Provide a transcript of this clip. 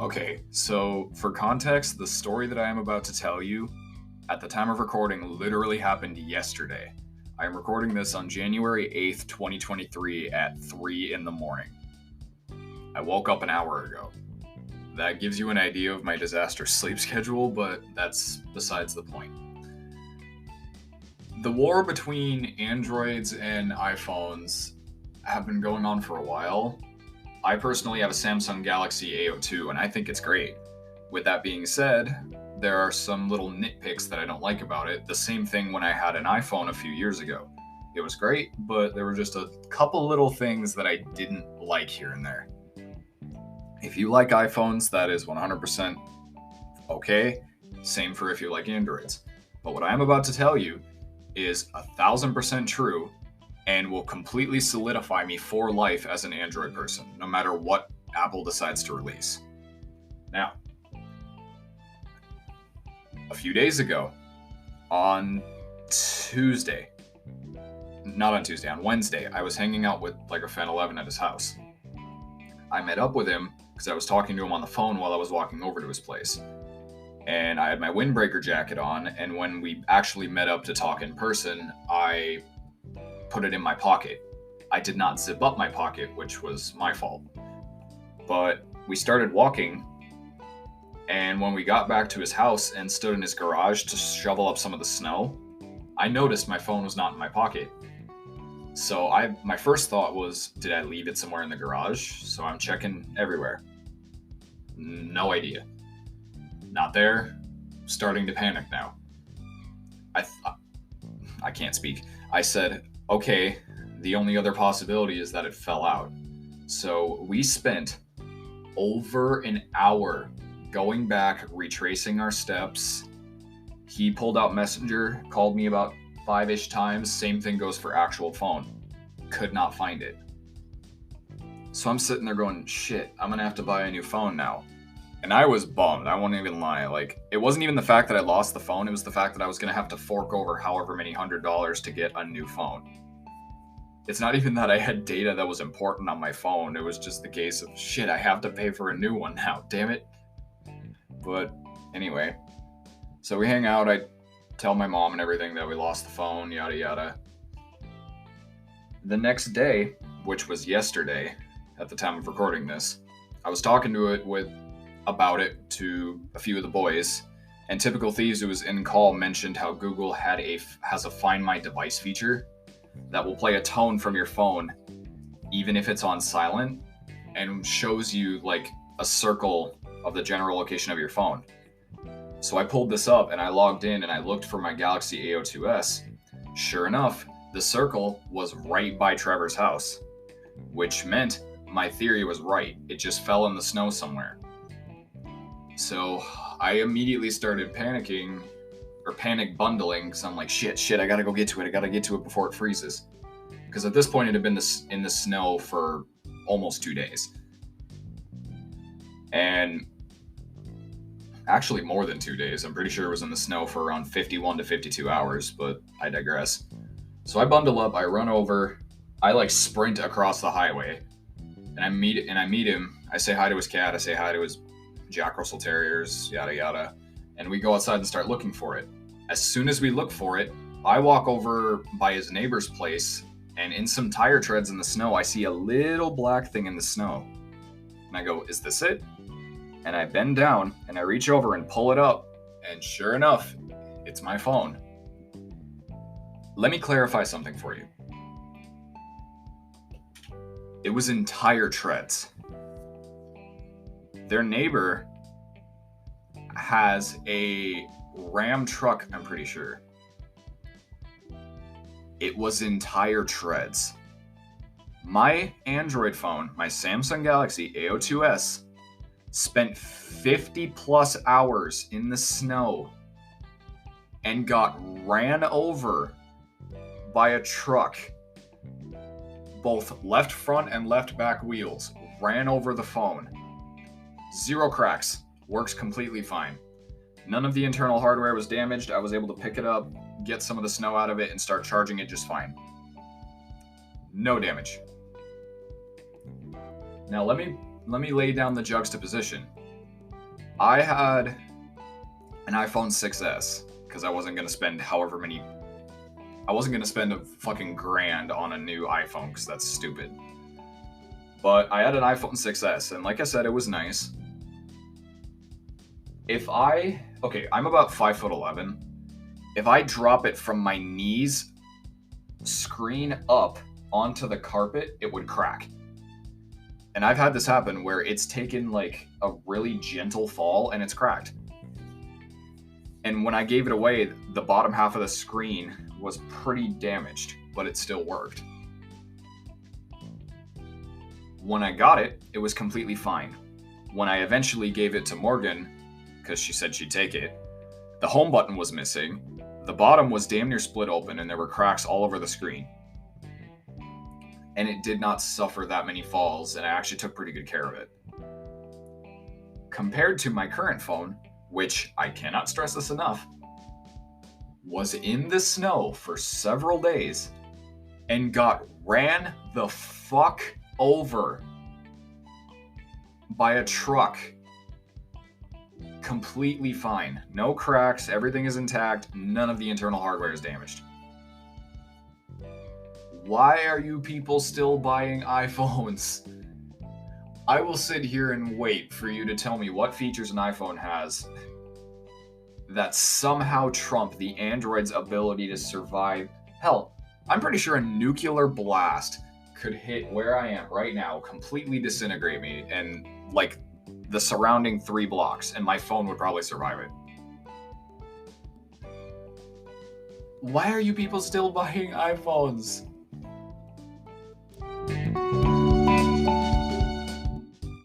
Okay, so for context, the story that I am about to tell you at the time of recording literally happened yesterday. I am recording this on January 8th, 2023 at 3 in the morning. I woke up an hour ago. That gives you an idea of my disastrous sleep schedule, but that's besides the point. The war between Androids and iPhones have been going on for a while. I personally have a Samsung Galaxy A02 and I think it's great. With that being said, there are some little nitpicks that I don't like about it. The same thing when I had an iPhone a few years ago. It was great, but there were just a couple little things that I didn't like here and there. If you like iPhones, that is 100% okay. Same for if you like Androids. But what I am about to tell you is 1000% true and will completely solidify me for life as an Android person, no matter what Apple decides to release. Now, a few days ago, on Wednesday, I was hanging out with like a fan 11 at his house. I met up with him because I was talking to him on the phone while I was walking over to his place. And I had my windbreaker jacket on, and when we actually met up to talk in person, I put it in my pocket. I did not zip up my pocket, which was my fault. But we started walking, and when we got back to his house and stood in his garage to shovel up some of the snow, I noticed my phone was not in my pocket. So my first thought was, did I leave it somewhere in the garage? So I'm checking everywhere. No idea. Not there. Starting to panic now. I can't speak. I said, okay, the only other possibility is that it fell out. So we spent over an hour going back, retracing our steps. He pulled out Messenger, called me about 5-ish times. Same thing goes for actual phone. Could not find it. So I'm sitting there going, shit, I'm gonna have to buy a new phone now. And I was bummed, I won't even lie. Like, it wasn't even the fact that I lost the phone, it was the fact that I was gonna have to fork over however many $100 to get a new phone. It's not even that I had data that was important on my phone, it was just the case of, shit, I have to pay for a new one now, damn it. But anyway, so we hang out, I tell my mom and everything that we lost the phone, yada yada. The next day, which was yesterday, at the time of recording this, I was talking about it to a few of the boys, and Typical Thieves, who was in call, mentioned how Google has a Find My Device feature that will play a tone from your phone, even if it's on silent, and shows you like a circle of the general location of your phone. So I pulled this up and I logged in and I looked for my Galaxy A02s. Sure enough, the circle was right by Trevor's house, which meant my theory was right. It just fell in the snow somewhere. So I immediately started panicking, or panic bundling, because I'm like, shit, I gotta go get to it before it freezes. Because at this point it had been in the snow for almost 2 days. And actually more than 2 days. I'm pretty sure it was in the snow for around 51 to 52 hours, but I digress. So I bundle up, I run over, I like sprint across the highway, and I meet him. I say hi to his cat, I say hi to his Jack Russell Terriers, yada yada, and we go outside and start looking for it. As soon as we look for it, I walk over by his neighbor's place, and in some tire treads in the snow, I see a little black thing in the snow. And I go, is this it? And I bend down, and I reach over and pull it up, and sure enough, it's my phone. Let me clarify something for you. It was in tire treads. Their neighbor has a Ram truck, I'm pretty sure. It was in tire treads. My Android phone, my Samsung Galaxy A02s, spent 50 plus hours in the snow and got ran over by a truck. Both left front and left back wheels ran over the phone. 0 cracks. Works completely fine. None of the internal hardware was damaged. I was able to pick it up, get some of the snow out of it, and start charging it just fine. No damage. Now let me lay down the juxtaposition. I had an iPhone 6S because I wasn't gonna spend I wasn't gonna spend a fucking grand on a new iPhone because that's stupid. But I had an iPhone 6S, and like I said, it was nice. I'm about 5'11". If I drop it from my knees, screen up onto the carpet, it would crack. And I've had this happen where it's taken like a really gentle fall and it's cracked. And when I gave it away, the bottom half of the screen was pretty damaged, but it still worked. When I got it, it was completely fine. When I eventually gave it to Morgan, because she said she'd take it, the home button was missing, the bottom was damn near split open, and there were cracks all over the screen. And it did not suffer that many falls, and I actually took pretty good care of it. Compared to my current phone, which I cannot stress this enough, was in the snow for several days and got ran the fuck over by a truck. Completely fine. No cracks, everything is intact, none of the internal hardware is damaged. Why are you people still buying iPhones? I will sit here and wait for you to tell me what features an iPhone has that somehow trump the Android's ability to survive. Hell, I'm pretty sure a nuclear blast could hit where I am right now, completely disintegrate me, and like the surrounding 3 blocks, and my phone would probably survive it. Why are you people still buying iPhones?